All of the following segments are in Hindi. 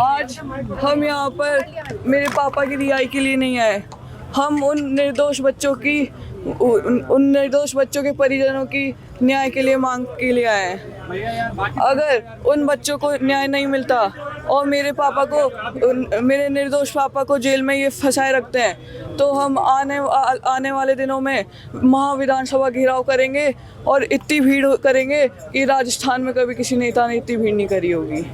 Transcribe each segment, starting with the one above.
आज हम यहाँ पर मेरे पापा की रिहाई के लिए नहीं आए, हम उन निर्दोष बच्चों के परिजनों की न्याय के लिए मांग के लिए आए हैं। अगर उन बच्चों को न्याय नहीं मिलता और मेरे निर्दोष पापा को जेल में ये फंसाए रखते हैं, तो हम आने वाले दिनों में महाविधानसभा घेराव करेंगे और इतनी भीड़ करेंगे कि राजस्थान में कभी किसी नेता ने इतनी भीड़ नहीं करी होगी।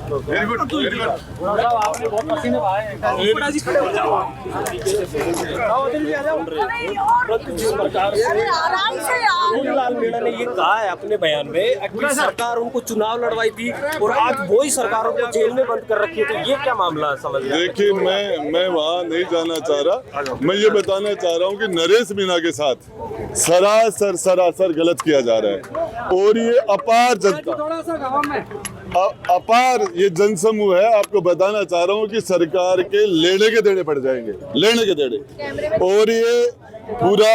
Very good, very good. आपने बहुत पसीने बहाए हैं। लाल मीणा ने ये कहा है अपने बयान में कि सरकार उनको चुनाव लड़वाई थी और आज वही सरकारों को जेल में बंद कर रखी है, तो ये क्या मामला है समझ? देखिए, मैं वहाँ नहीं जाना चाह रहा, मैं ये बताना चाह रहा हूँ कि नरेश मीणा के साथ सरासर गलत किया जा रहा है और ये अपार ये जनसमूह है। आपको बताना चाह रहा हूँ कि सरकार के लेने के देने पड़ जाएंगे, लेने के देने। और ये पूरा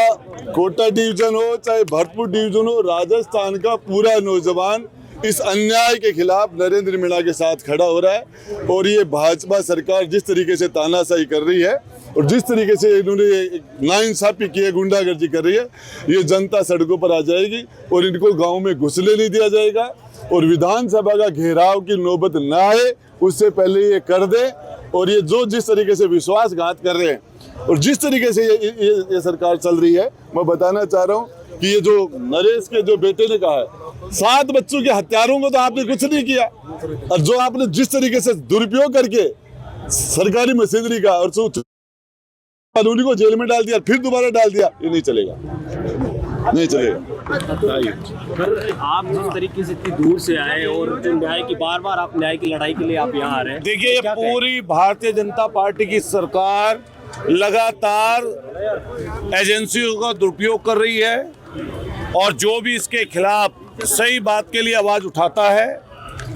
कोटा डिवीजन हो चाहे भरतपुर डिवीजन हो, राजस्थान का पूरा नौजवान इस अन्याय के खिलाफ नरेंद्र मीणा के साथ खड़ा हो रहा है। और ये भाजपा सरकार जिस तरीके से तानाशाही कर रही है और जिस तरीके से इन्होंने नाइंसाफी की है, गुंडागर्दी कर रही है, ये जनता सड़कों पर आ जाएगी और इनको गाँव में घुसने नहीं दिया जाएगा। और विधानसभा का घेराव की नौबत ना आए उससे पहले ये कर दे। और ये जिस तरीके से विश्वासघात कर रहे हैं और जिस तरीके से ये सरकार चल रही है, मैं बताना चाह रहा हूँ कि ये जो नरेश के जो बेटे ने कहा है 7 बच्चों के हत्यारों को तो आपने कुछ नहीं किया, और जो आपने जिस तरीके से दुरुपयोग करके सरकारी मशीनरी का और कानूनी को जेल में डाल दिया, फिर दोबारा डाल दिया, ये नहीं चलेगा, नहीं चलेगा। आप जिस तरीके से इतनी दूर से आए और जो न्याय की बार आप न्याय की लड़ाई के लिए आप यहाँ आ रहे हैं, देखिए ये पूरी भारतीय जनता पार्टी की सरकार लगातार एजेंसियों का दुरुपयोग कर रही है और जो भी इसके खिलाफ सही बात के लिए आवाज उठाता है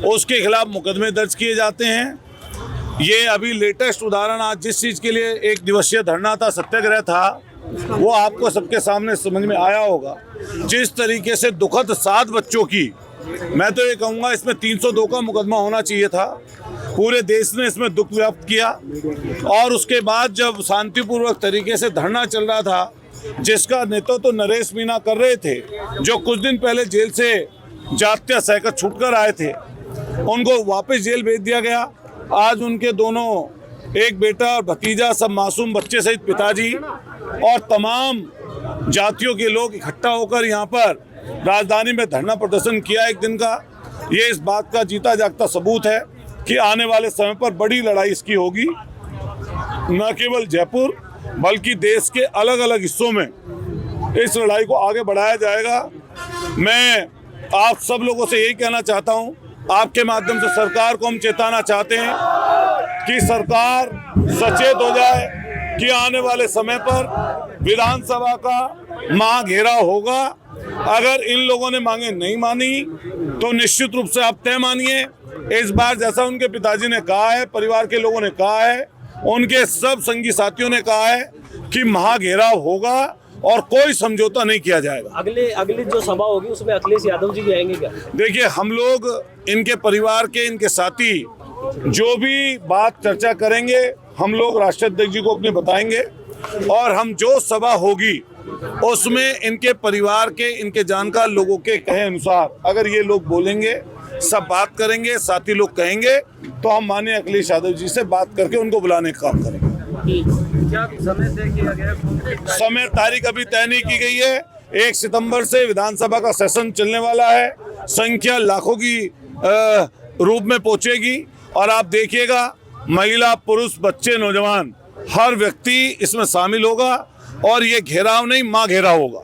उसके खिलाफ मुकदमे दर्ज किए जाते हैं। ये अभी लेटेस्ट उदाहरण आज जिस चीज के लिए 1 दिवसीय धरना था, सत्याग्रह था, वो आपको सबके सामने समझ में आया होगा। जिस तरीके से दुखद 7 बच्चों की, मैं तो ये कहूँगा इसमें 302 का मुकदमा होना चाहिए था। पूरे देश ने इसमें दुख व्यक्त किया और उसके बाद जब शांतिपूर्वक तरीके से धरना चल रहा था, जिसका नेतृत्व तो नरेश मीणा कर रहे थे, जो कुछ दिन पहले जेल से जाप्ता सहकर छूट कर आए थे, उनको वापस जेल भेज दिया गया। आज उनके दोनों, एक बेटा और भतीजा, सब मासूम बच्चे सहित पिताजी और तमाम जातियों के लोग इकट्ठा होकर यहाँ पर राजधानी में धरना प्रदर्शन किया 1 दिन का। ये इस बात का जीता जागता सबूत है कि आने वाले समय पर बड़ी लड़ाई इसकी होगी, न केवल जयपुर बल्कि देश के अलग अलग हिस्सों में इस लड़ाई को आगे बढ़ाया जाएगा। मैं आप सब लोगों से यही कहना चाहता हूँ, आपके माध्यम से सरकार को हम चेताना चाहते हैं कि सरकार सचेत हो जाए कि आने वाले समय पर विधानसभा का महाघेराव होगा। अगर इन लोगों ने मांगे नहीं मानी तो निश्चित रूप से आप तय मानिए, इस बार जैसा उनके पिताजी ने कहा है, परिवार के लोगों ने कहा है, उनके सब संगी साथियों ने कहा है कि महाघेराव होगा और कोई समझौता नहीं किया जाएगा। अगली जो सभा होगी उसमें अखिलेश यादव जी भी आएंगे क्या? देखिए, हम लोग इनके परिवार के, इनके साथी जो भी बात चर्चा करेंगे, हम लोग राष्ट्रीय अध्यक्ष जी को अपने बताएंगे और हम जो सभा होगी उसमें इनके परिवार के, इनके जानकार लोगों के कहे अनुसार अगर ये लोग बोलेंगे, सब बात करेंगे, साथी लोग कहेंगे, तो हम माननीय अखिलेश यादव जी से बात करके उनको बुलाने का काम करेंगे। क्या समय तय किया गया? समय तारीख अभी तय नहीं की गई है। 1 सितंबर से विधानसभा का सेशन चलने वाला है, संख्या लाखों की रूप में पहुंचेगी और आप देखिएगा महिला, पुरुष, बच्चे, नौजवान, हर व्यक्ति इसमें शामिल होगा और ये घेराव नहीं, माँ घेराव होगा।